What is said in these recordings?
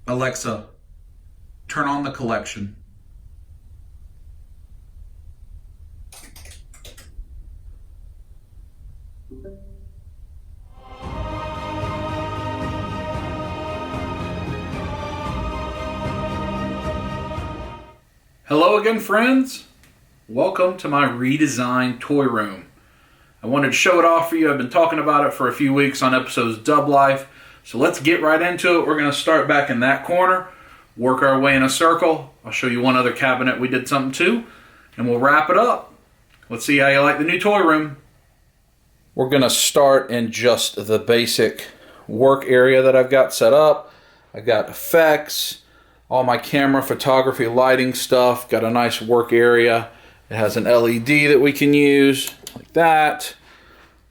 Alexa, turn on the collection. Hello again, friends. Welcome to my redesigned toy room. I wanted to show it off for you. I've been talking about it for a few weeks on episodes Dub Life. So let's get right into it. We're going to start back in that corner, work our way in a circle. I'll show you one other cabinet we did something to, and we'll wrap it up. Let's see how you like the new toy room. We're going to start in just the basic work area that I've got set up. I've got effects, all my camera, photography, lighting stuff. Got a nice work area. It has an LED that we can use, like that.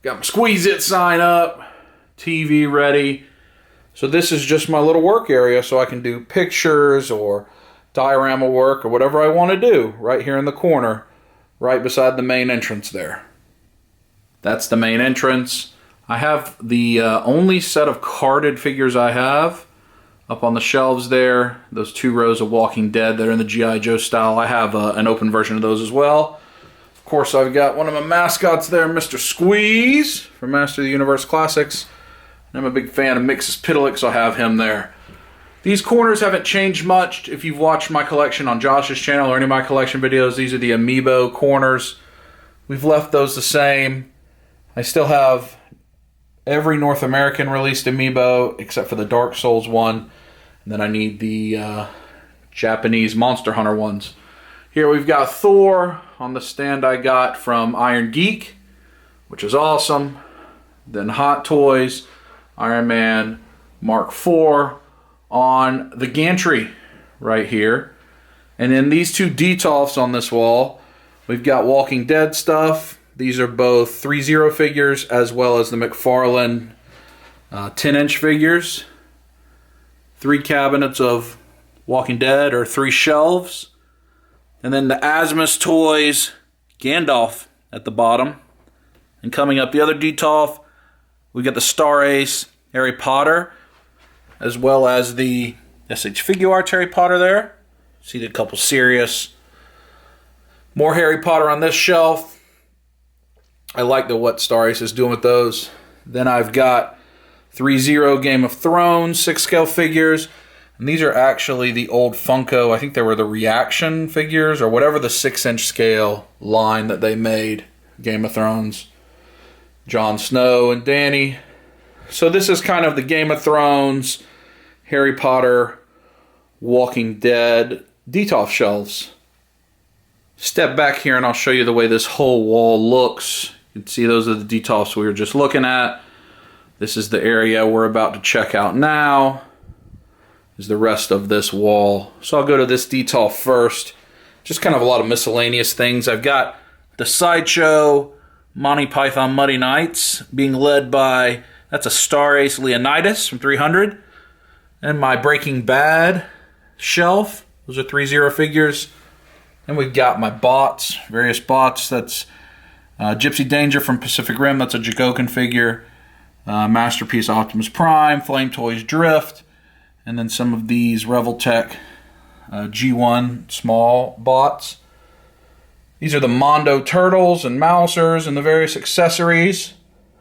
Got my Squeeze It sign up, TV ready. So this is just my little work area, so I can do pictures or diorama work or whatever I want to do right here in the corner, right beside the main entrance there. That's the main entrance. I have the only set of carded figures I have up on the shelves there. Those 2 rows of Walking Dead that are in the G.I. Joe style. I have an open version of those as well. Of course, I've got one of my mascots there, Mr. Squeeze from Master of the Universe Classics. I'm a big fan of Mix's Piddlix, so I'll have him there. These corners haven't changed much. If you've watched my collection on Josh's channel or any of my collection videos, these are the Amiibo corners. We've left those the same. I still have every North American released Amiibo except for the Dark Souls one. And then I need the Japanese Monster Hunter ones. Here we've got Thor on the stand I got from Iron Geek, which is awesome. Then Hot Toys, Iron Man Mark IV on the gantry right here. And then these 2 Detox on this wall. We've got Walking Dead stuff. These are both 3-0 figures as well as the McFarlane 10-inch figures. 3 cabinets of Walking Dead, or 3 shelves. And then the Asmus Toys Gandalf at the bottom. And coming up the other Detox, we got the Star Ace Harry Potter, as well as the SH Figuarts Harry Potter there. See a couple serious. More Harry Potter on this shelf. I like what Star Ace is doing with those. Then I've got 3-0 Game of Thrones 6-scale figures. And these are actually the old Funko. I think they were the Reaction figures or whatever the 6-inch scale line that they made. Game of Thrones. Jon Snow and Dany. So this is kind of the Game of Thrones, Harry Potter, Walking Dead, Detox shelves. Step back here and I'll show you the way this whole wall looks. You can see those are the Detox we were just looking at. This is the area we're about to check out now. Is the rest of this wall. So I'll go to this Detox first. Just kind of a lot of miscellaneous things. I've got the Sideshow Monty Python Muddy Nights being led by, that's a Star Ace Leonidas from 300. And my Breaking Bad shelf. Those are 3-0 figures. And we've got my bots, various bots. That's Gypsy Danger from Pacific Rim. That's a Jagokin figure. Masterpiece Optimus Prime. Flame Toys Drift. And then some of these Reveltech G1 small bots. These are the Mondo Turtles and Mousers and the various accessories.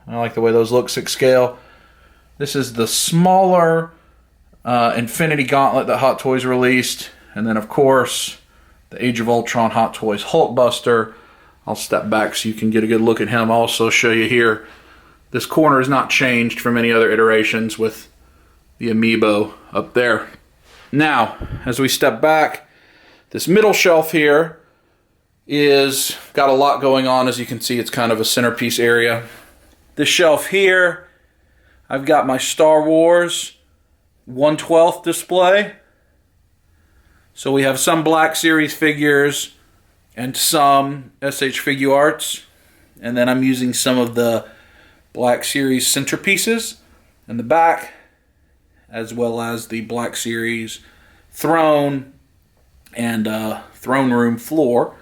I like the way those look 6 scale. This is the smaller Infinity Gauntlet that Hot Toys released. And then, of course, the Age of Ultron Hot Toys Hulkbuster. I'll step back so you can get a good look at him. I'll also show you here. This corner is not changed from any other iterations with the Amiibo up there. Now, as we step back, this middle shelf here is got a lot going on. As you can see, it's kind of a centerpiece area. This shelf here, I've got my Star Wars 1/12 display. So we have some Black Series figures and some SH Figuarts. And then I'm using some of the Black Series centerpieces in the back, as well as the Black Series throne and throne room floor.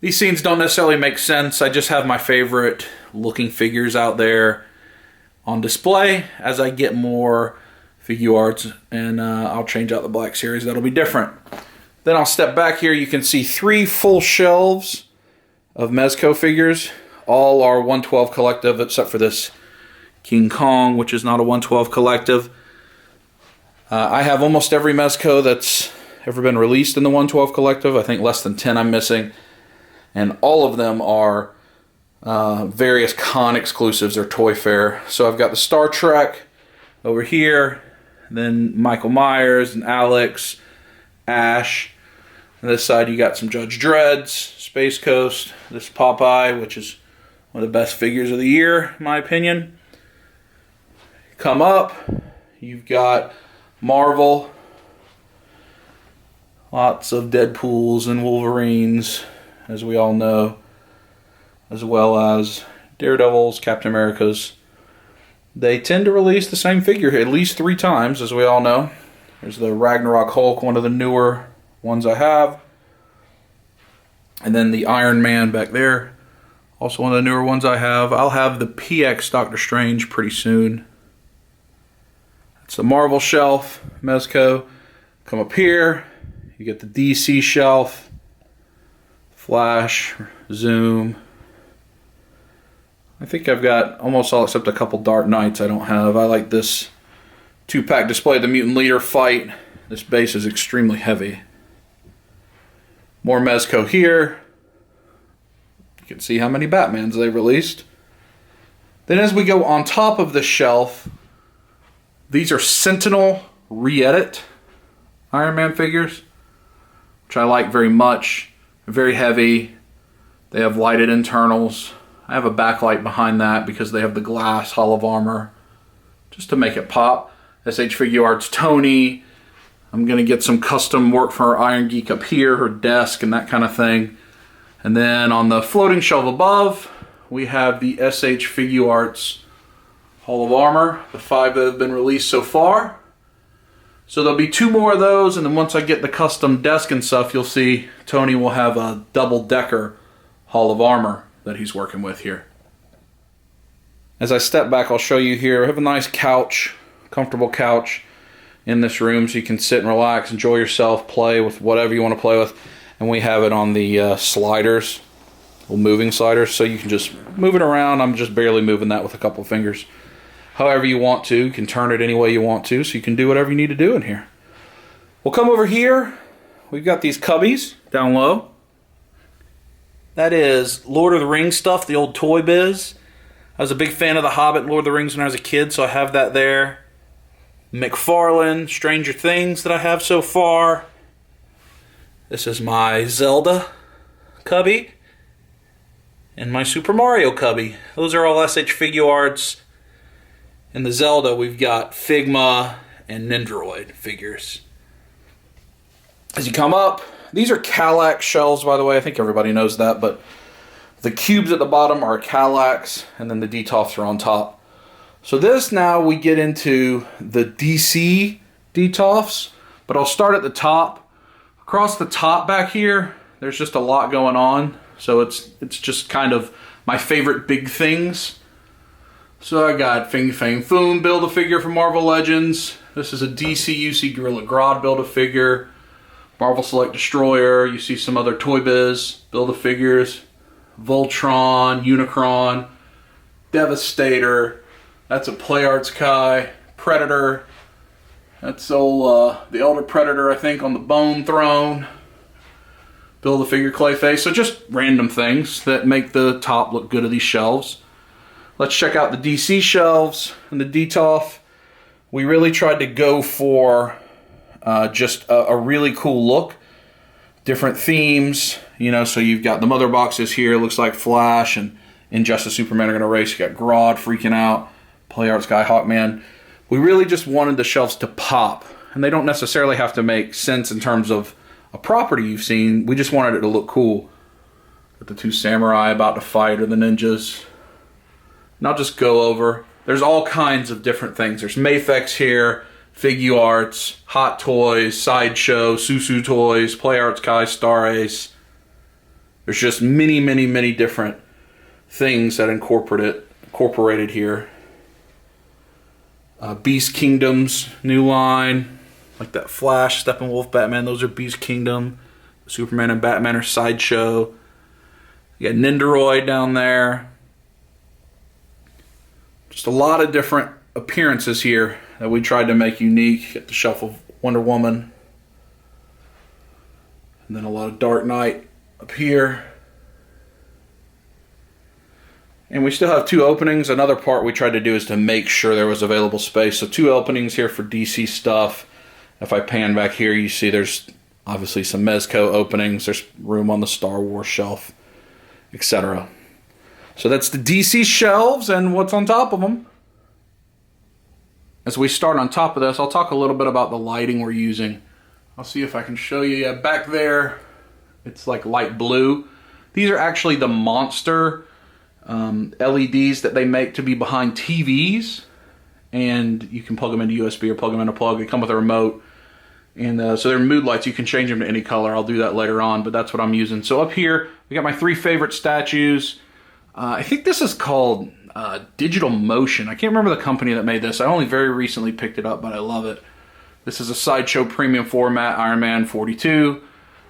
These scenes don't necessarily make sense. I just have my favorite looking figures out there on display. As I get more Figure Arts, and I'll change out the Black Series. That'll be different. Then I'll step back here. You can see 3 full shelves of Mezco figures. All are 112 collective, except for this King Kong, which is not a 112 collective. I have almost every Mezco that's ever been released in the 112 collective. I think less than 10 I'm missing. And all of them are various con exclusives or Toy Fair. So I've got the Star Trek over here, then Michael Myers and Alex, Ash. On this side you got some Judge Dredd's, Space Coast, this Popeye, which is one of the best figures of the year, in my opinion. Come up, you've got Marvel, lots of Deadpools and Wolverines, as we all know, as well as Daredevils, Captain Americas. They tend to release the same figure at least 3 times, as we all know. There's the Ragnarok Hulk, one of the newer ones I have. And then the Iron Man back there, also one of the newer ones I have. I'll have the PX Doctor Strange pretty soon. That's the Marvel shelf, Mezco. Come up here, you get the DC shelf, Flash, Zoom. I think I've got almost all except a couple Dark Knights I don't have. I like this 2-pack display of the Mutant Leader fight. This base is extremely heavy. More Mezco here. You can see how many Batmans they released. Then as we go on top of the shelf, these are Sentinel re-edit Iron Man figures, which I like very much. They're very heavy. They have lighted internals. I have a backlight behind that because they have the glass hull of armor, just to make it pop. SH Figure Arts Tony. I'm going to get some custom work for her Iron Geek up here, her desk and that kind of thing. And then on the floating shelf above, we have the SH Figure Arts Hall of Armor, the 5 that have been released so far. So there'll be 2 more of those, and then once I get the custom desk and stuff, you'll see Tony will have a double-decker Hall of Armor that he's working with here. As I step back, I'll show you here. I have a nice couch, comfortable couch in this room, so you can sit and relax, enjoy yourself, play with whatever you want to play with. And we have it on the sliders, little moving sliders, so you can just move it around. I'm just barely moving that with a couple fingers. However you want to, you can turn it any way you want to, so you can do whatever you need to do in here. We'll come over here. We've got these Cubbies down low. That is Lord of the Rings stuff, the old Toy Biz. I was a big fan of The Hobbit and Lord of the Rings when I was a kid, so I have that there. McFarlane, Stranger Things that I have so far. This is my Zelda Cubby and my Super Mario Cubby. Those are all SH Figure Arts. In the Zelda, we've got Figma and Nendoroid figures. As you come up, these are Calax shelves, by the way. I think everybody knows that, but the cubes at the bottom are Calax, and then the Detox are on top. So this, now we get into the DC Detox, but I'll start at the top. Across the top back here, there's just a lot going on. So it's just kind of my favorite big things. So I got Fing Fang Foom Build-A-Figure from Marvel Legends. This is a DC UC Gorilla Grodd Build-A-Figure. Marvel Select Destroyer. You see some other Toy Biz Build-A-Figures. Voltron, Unicron, Devastator. That's a Play Arts Kai. Predator. That's the Elder Predator, I think, on the Bone Throne. Build-A-Figure Clayface. So just random things that make the top look good of these shelves. Let's check out the DC shelves and the Detox. We really tried to go for just a really cool look. Different themes, you know, so you've got the mother boxes here. Looks like Flash and Injustice Superman are going to race. You got Grodd freaking out. Play Arts Guy, Hawkman. We really just wanted the shelves to pop. And they don't necessarily have to make sense in terms of a property you've seen. We just wanted it to look cool. Got the 2 samurai about to fight, or the ninjas. And I'll just go over. There's all kinds of different things. There's Mafex here, Figure Arts, Hot Toys, Sideshow, Susu Toys, Play Arts Kai, Star Ace. There's just many, many, many different things that incorporated here. Beast Kingdom's new line, like that Flash, Steppenwolf, Batman. Those are Beast Kingdom. Superman and Batman are Sideshow. You got Nendoroid down there. Just a lot of different appearances here that we tried to make unique. You got the shelf of Wonder Woman. And then a lot of Dark Knight up here. And we still have 2 openings. Another part we tried to do is to make sure there was available space. So 2 openings here for DC stuff. If I pan back here, you see there's obviously some Mezco openings. There's room on the Star Wars shelf, etc. So that's the DC shelves and what's on top of them. As we start on top of this, I'll talk a little bit about the lighting we're using. I'll see if I can show you. Yeah, back there, it's like light blue. These are actually the Monster LEDs that they make to be behind TVs. And you can plug them into USB or plug them in a plug. They come with a remote. And so they're mood lights. You can change them to any color. I'll do that later on, but that's what I'm using. So up here, we got my 3 favorite statues. I think this is called Digital Motion. I can't remember the company that made this. I only very recently picked it up, but I love it. This is a Sideshow premium format, Iron Man 42,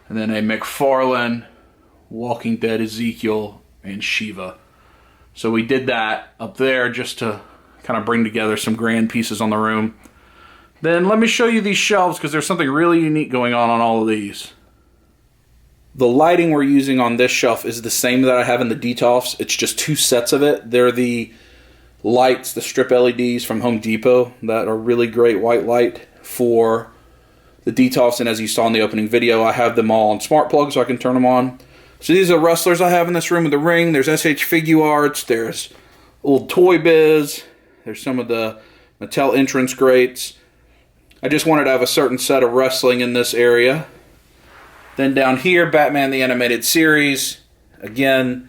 and then a McFarlane, Walking Dead Ezekiel, and Shiva. So we did that up there just to kind of bring together some grand pieces on the room. Then let me show you these shelves because there's something really unique going on all of these. The lighting we're using on this shelf is the same that I have in the Detox. It's just 2 sets of it. They're the lights, the strip LEDs from Home Depot that are really great white light for the Detox. And as you saw in the opening video, I have them all on smart plugs so I can turn them on. So these are wrestlers I have in this room with the ring. There's SH Figure Arts. There's old Toy Biz. There's some of the Mattel entrance grates. I just wanted to have a certain set of wrestling in this area. Then down here, Batman the Animated Series. Again,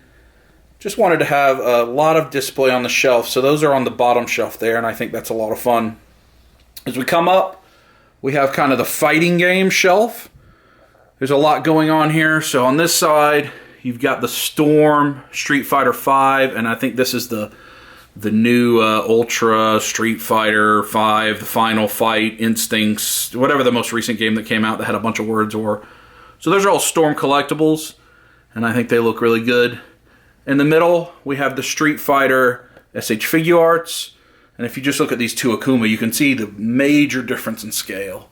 just wanted to have a lot of display on the shelf. So those are on the bottom shelf there, and I think that's a lot of fun. As we come up, we have kind of the fighting game shelf. There's a lot going on here. So on this side, you've got the Storm Street Fighter V, and I think this is the new Ultra Street Fighter V, the Final Fight, Instincts, whatever the most recent game that came out that had a bunch of words or. So those are all Storm collectibles, and I think they look really good. In the middle, we have the Street Fighter SH Figure Arts, and if you just look at these 2 Akuma, you can see the major difference in scale.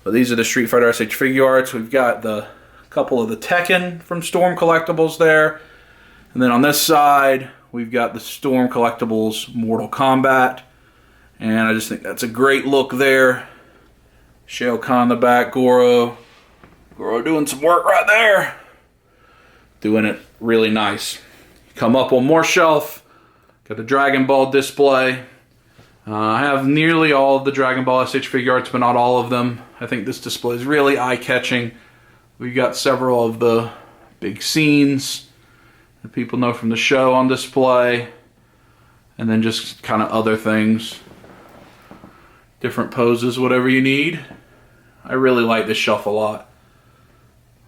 But these are the Street Fighter SH Figure Arts. We've got the couple of the Tekken from Storm collectibles there, and then on this side, we've got the Storm collectibles Mortal Kombat, and I just think that's a great look there. Shao Kahn in the back, Goro doing some work right there. Doing it really nice. Come up one more shelf. Got the Dragon Ball display. I have nearly all of the Dragon Ball SH Figure Arts, but not all of them. I think this display is really eye-catching. We've got several of the big scenes that people know from the show on display. And then just kind of other things. Different poses, whatever you need. I really like this shelf a lot.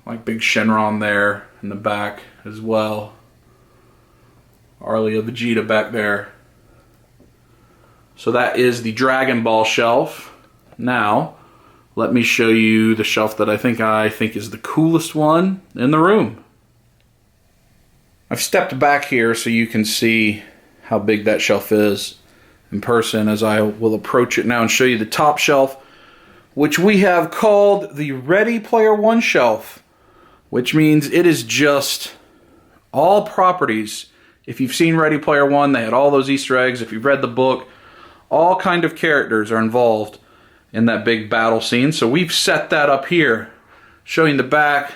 Like big Shenron there in the back as well. Arlia Vegeta back there. So that is the Dragon Ball shelf. Now, let me show you the shelf that I think is the coolest one in the room. I've stepped back here so you can see how big that shelf is in person as I will approach it now and show you the top shelf, which we have called the Ready Player One shelf. Which means it is just all properties. If you've seen Ready Player One, they had all those Easter eggs. If you've read the book, all kind of characters are involved in that big battle scene. So we've set that up here, showing the back.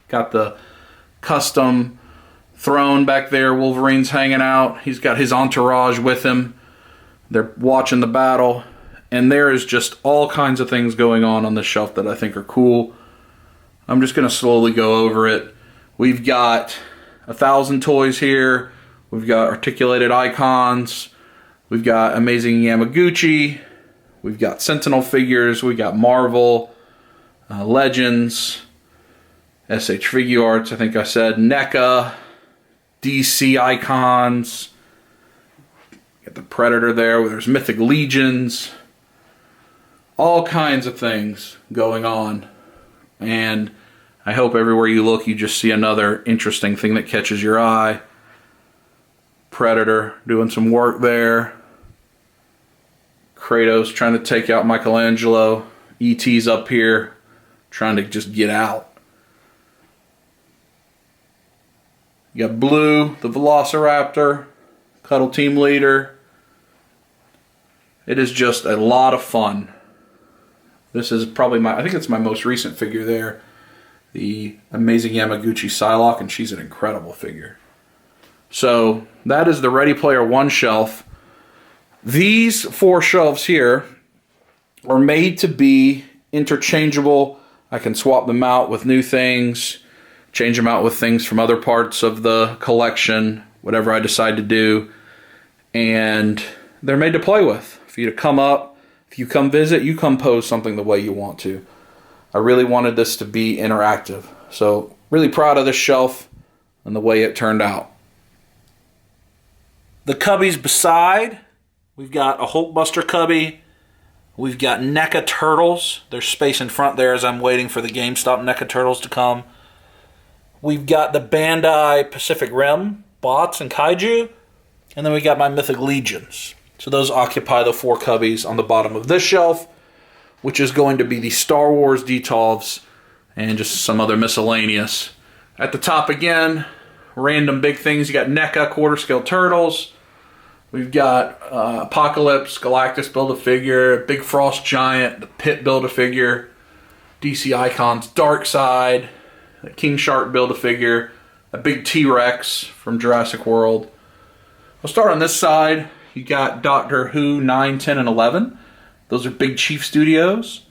Got the custom throne back there. Wolverine's hanging out. He's got his entourage with him. They're watching the battle. And there is just all kinds of things going on this shelf that I think are cool. I'm just going to slowly go over it. We've got 1,000 toys here. We've got articulated icons. We've got Amazing Yamaguchi. We've got Sentinel figures. We've got Marvel, Legends, SH Figure Arts, I think I said, NECA, DC icons. Got the Predator there, where there's Mythic Legions. All kinds of things going on. And I hope everywhere you look, you just see another interesting thing that catches your eye. Predator doing some work there. Kratos trying to take out Michelangelo. E.T.'s up here trying to just get out. You got Blue, the Velociraptor, Cuddle Team Leader. It is just a lot of fun. This is probably I think it's my most recent figure there. The amazing Yamaguchi Psylocke, and she's an incredible figure. So that is the Ready Player One shelf. These 4 shelves here are made to be interchangeable. I can swap them out with new things, change them out with things from other parts of the collection, whatever I decide to do. And they're made to play with. For you to come up, if you come visit, you come pose something the way you want to. I really wanted this to be interactive. So really proud of this shelf and the way it turned out. The Cubbies beside, we've got a Hulkbuster Cubby. We've got NECA Turtles. There's space in front there as I'm waiting for the GameStop NECA Turtles to come. We've got the Bandai Pacific Rim bots and kaiju. And then we got my Mythic Legions. So those occupy the 4 Cubbies on the bottom of this shelf, which is going to be the Star Wars Detox and just some other miscellaneous. At the top again, random big things. You got NECA quarter scale turtles. We've got Apocalypse, Galactus Build-A-Figure, Big Frost Giant, the Pit Build-A-Figure, DC Icons, Darkseid, the King Shark Build-A-Figure, a big T-Rex from Jurassic World. I'll start on this side. You got Doctor Who 9, 10, and 11. Those are Big Chief Studios.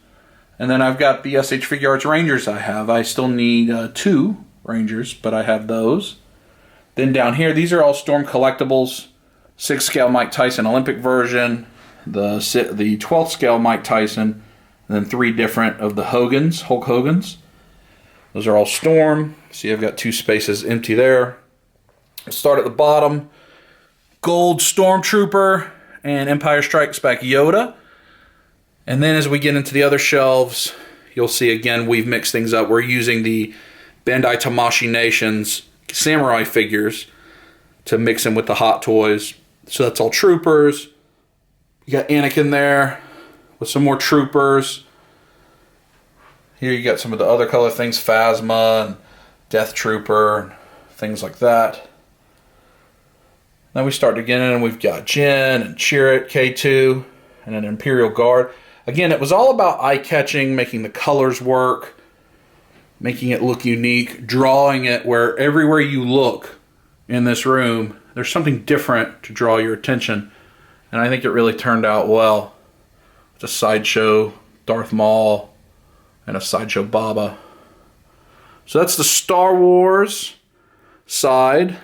And then I've got the SH Figure Arts Rangers I have. I still need 2 Rangers, but I have those. Then down here, these are all Storm Collectibles. 6 scale Mike Tyson Olympic version. The 12th scale Mike Tyson. And then 3 different of the Hogans, Hulk Hogans. Those are all Storm. See, I've got 2 spaces empty there. I'll start at the bottom. Gold Stormtrooper and Empire Strikes Back Yoda. And then as we get into the other shelves, you'll see again we've mixed things up. We're using the Bandai Tamashii Nations samurai figures to mix in with the Hot Toys. So that's all troopers. You got Anakin there with some more troopers. Here you got some of the other color things, Phasma and Death Trooper, and things like that. Then we start again and we've got Jin and Chirrut, K2, and an Imperial Guard. Again, it was all about eye-catching, making the colors work, making it look unique, drawing it where everywhere you look in this room, there's something different to draw your attention. And I think it really turned out well. It's a sideshow Darth Maul and a sideshow Baba. So that's the Star Wars side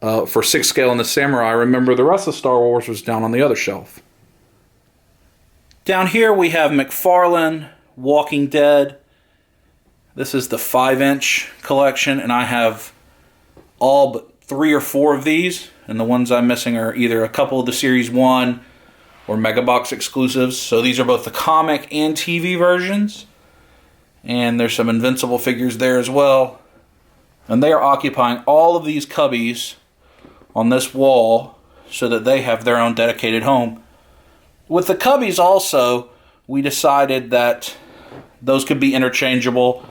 for 6 scale and the Samurai. Remember, the rest of Star Wars was down on the other shelf. Down here we have McFarlane, Walking Dead. This is the 5-inch collection, and I have all but 3 or 4 of these, and the ones I'm missing are either a couple of the Series 1 or Megabox exclusives. So these are both the comic and TV versions, and there's some Invincible figures there as well. And they are occupying all of these cubbies on this wall so that they have their own dedicated home. With the Cubbies also, we decided that those could be interchangeable.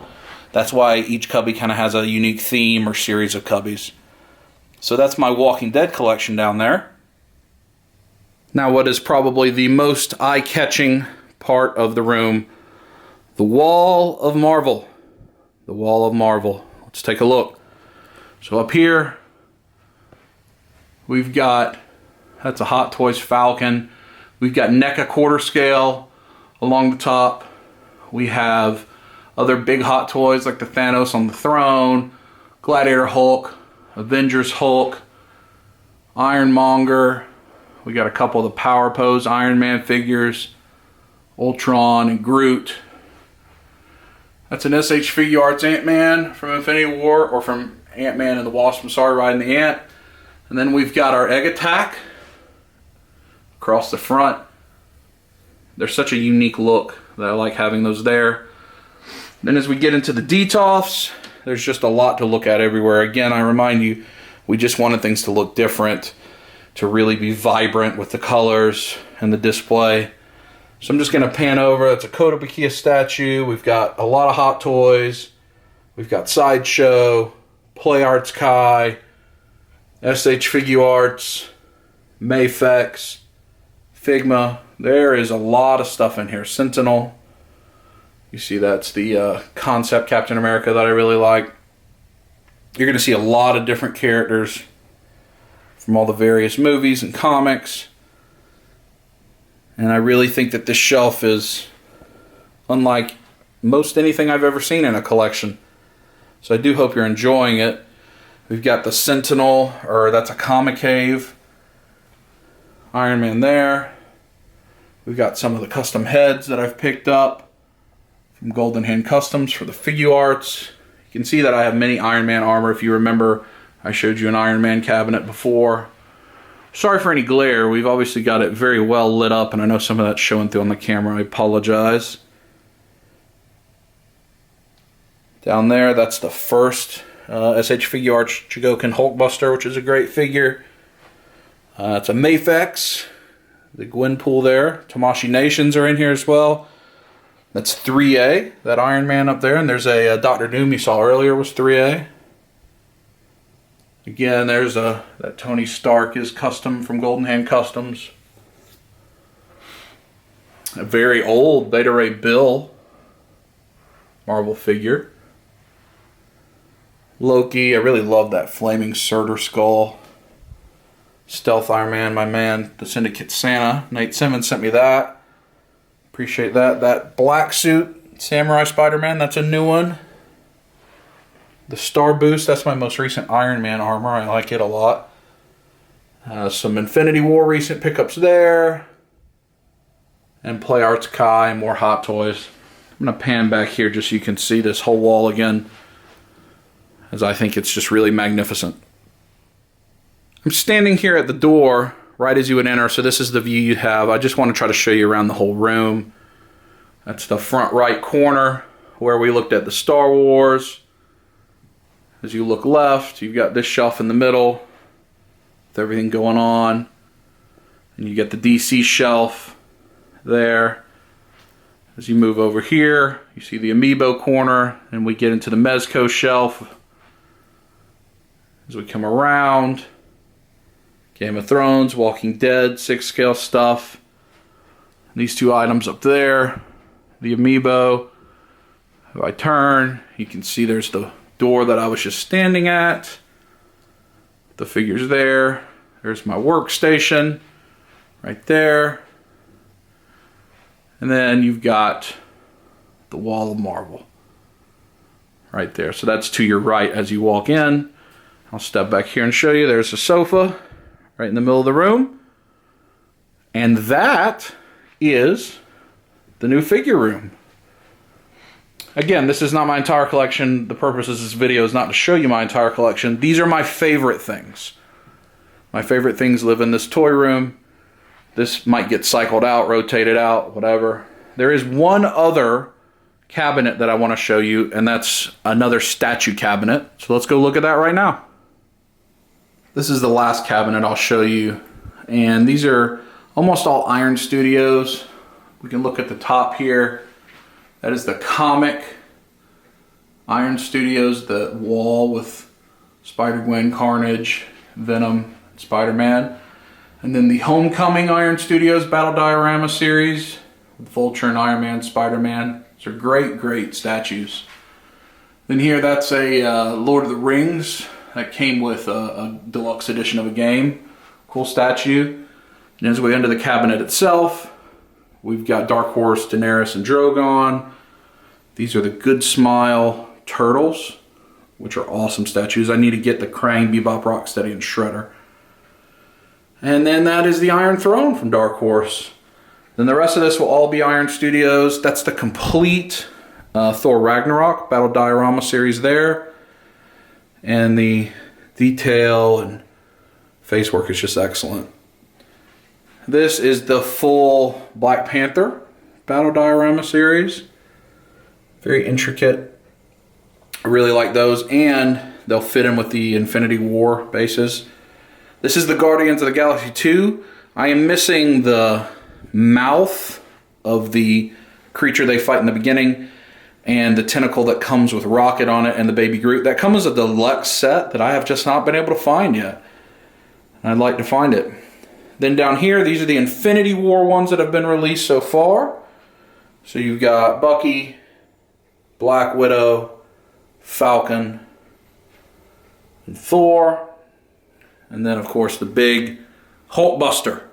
That's why each Cubby kind of has a unique theme or series of Cubbies. So that's my Walking Dead collection down there. Now what is probably the most eye-catching part of the room, the Wall of Marvel. The Wall of Marvel. Let's take a look. So up here, we've got, that's a Hot Toys Falcon. We've got NECA quarter scale along the top. We have other big Hot Toys like the Thanos on the throne, Gladiator Hulk, Avengers Hulk, Ironmonger. We got a couple of the Power Pose Iron Man figures, Ultron and Groot. That's an SH Figure Arts Ant-Man from Infinity War, or from Ant-Man and the Wasp, I'm sorry, riding the ant. And then we've got our Egg Attack across the front. They're such a unique look that I like having those there. Then as we get into the Detox, there's just a lot to look at everywhere. Again, I remind you, we just wanted things to look different, to really be vibrant with the colors and the display. So I'm just going to pan over. It's a Kotobukiya statue. We've got a lot of Hot Toys. We've got Sideshow, Play Arts Kai, SH Figure Arts, Mafex, Figma. There is a lot of stuff in here. Sentinel. You see that's the concept Captain America that I really like. You're going to see a lot of different characters from all the various movies and comics. And I really think that this shelf is unlike most anything I've ever seen in a collection. So I do hope you're enjoying it. We've got the Sentinel, or that's a Comic Cave. Iron Man there. We've got some of the custom heads that I've picked up from Golden Hand Customs for the Figure Arts. You can see that I have many Iron Man armor. If you remember, I showed you an Iron Man cabinet before. Sorry for any glare. We've obviously got it very well lit up, and I know some of that's showing through on the camera. I apologize. Down there, that's the first SH Figure Arts Chigokin Hulkbuster, which is a great figure. It's a Mafex. The Gwenpool there. Tamashii Nations are in here as well. That's 3A, that Iron Man up there. And there's a Doctor Doom you saw earlier was 3A. Again, there's that Tony Stark is custom from Golden Hand Customs. A very old Beta Ray Bill Marvel figure. Loki, I really love that flaming Surtur skull. Stealth Iron Man, my man, the Syndicate Santa. Nate Simmons sent me that. Appreciate that. That black suit, Samurai Spider-Man, that's a new one. The Star Boost, that's my most recent Iron Man armor. I like it a lot. Some Infinity War recent pickups there. And Play Arts Kai, more Hot Toys. I'm going to pan back here just so you can see this whole wall again, as I think it's just really magnificent. I'm standing here at the door right as you would enter, so this is the view you have. I just want to try to show you around the whole room. That's the front right corner where we looked at the Star Wars. As you look left, you've got this shelf in the middle with everything going on. And you get the DC shelf there. As you move over here, you see the Amiibo corner, and we get into the Mezco shelf. As we come around, Game of Thrones, Walking Dead, 6 scale stuff. These two items up there, the Amiibo. If I turn, you can see there's the door that I was just standing at. The figures there. There's my workstation right there. And then you've got the wall of marble right there. So that's to your right as you walk in. I'll step back here and show you. There's a sofa right in the middle of the room. And that is the new figure room. Again, this is not my entire collection. The purpose of this video is not to show you my entire collection. These are my favorite things. My favorite things live in this toy room. This might get cycled out, rotated out, whatever. There is one other cabinet that I want to show you, and that's another statue cabinet. So let's go look at that right now. This is the last cabinet I'll show you. And these are almost all Iron Studios. We can look at the top here. That is the comic Iron Studios, the wall with Spider-Gwen, Carnage, Venom, Spider-Man. And then the Homecoming Iron Studios Battle Diorama series with Vulture and Iron Man, Spider-Man. These are great, great statues. Then here, that's a Lord of the Rings that came with a deluxe edition of a game. Cool statue. And as we enter the cabinet itself, we've got Dark Horse, Daenerys, and Drogon. These are the Good Smile Turtles, which are awesome statues. I need to get the Krang, Bebop, Rocksteady, and Shredder. And then that is the Iron Throne from Dark Horse. Then the rest of this will all be Iron Studios. That's the complete Thor Ragnarok Battle Diorama series there. And the detail and face work is just excellent. This is the full Black Panther battle diorama series. Very intricate. I really like those, and they'll fit in with the Infinity War bases. This is the Guardians of the Galaxy 2. I am missing the mouth of the creature they fight in the beginning, and the tentacle that comes with Rocket on it and the Baby Groot. That comes as a deluxe set that I have just not been able to find yet. I'd like to find it. Then down here, these are the Infinity War ones that have been released so far. So you've got Bucky, Black Widow, Falcon, and Thor. And then, of course, the big Hulkbuster.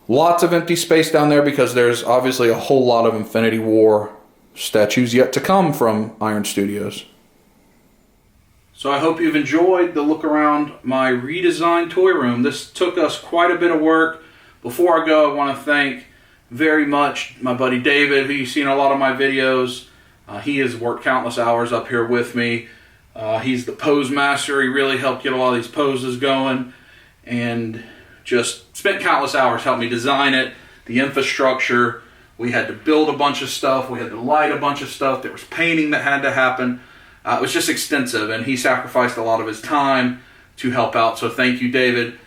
Lots of empty space down there because there's obviously a whole lot of Infinity War statues yet to come from Iron Studios. So I hope you've enjoyed the look around my redesigned toy room. This took us quite a bit of work. Before I go, I want to thank very much my buddy David, who you've seen in a lot of my videos. He has worked countless hours up here with me. He's the pose master. He really helped get a lot of these poses going and just spent countless hours helping me design it, the infrastructure. We had to build a bunch of stuff. We had to light a bunch of stuff. There was painting that had to happen. It was just extensive, and he sacrificed a lot of his time to help out. So thank you, David.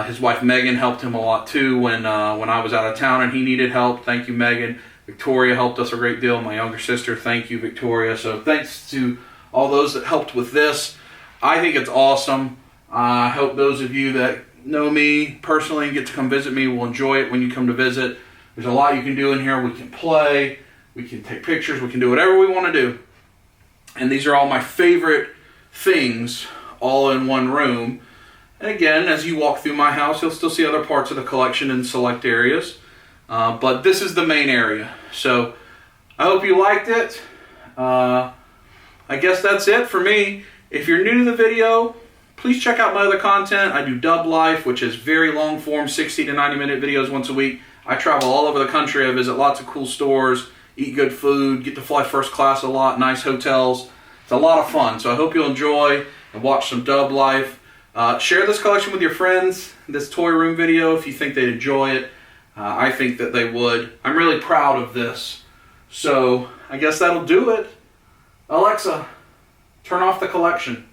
His wife Megan helped him a lot too when I was out of town and he needed help. Thank you, Megan. Victoria helped us a great deal. My younger sister, thank you, Victoria. So thanks to all those that helped with this. I think it's awesome. I hope those of you that know me personally and get to come visit me will enjoy it when you come to visit. There's a lot you can do in here. We can play, we can take pictures, we can do whatever we want to do. And these are all my favorite things all in one room. And again, as you walk through my house, you'll still see other parts of the collection in select areas. But this is the main area. So I hope you liked it. I guess that's it for me. If you're new to the video, please check out my other content. I do Dub Life, which is very long form, 60 to 90 minute videos once a week. I travel all over the country. I visit lots of cool stores, eat good food, get to fly first class a lot, nice hotels. It's a lot of fun. So I hope you'll enjoy and watch some Dub Life. Share this collection with your friends, this toy room video, if you think they'd enjoy it. I think that they would. I'm really proud of this. So I guess that'll do it. Alexa, turn off the collection.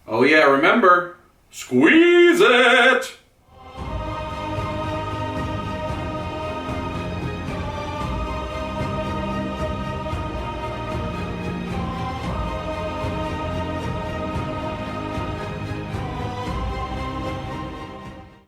Oh yeah, remember, squeeze it!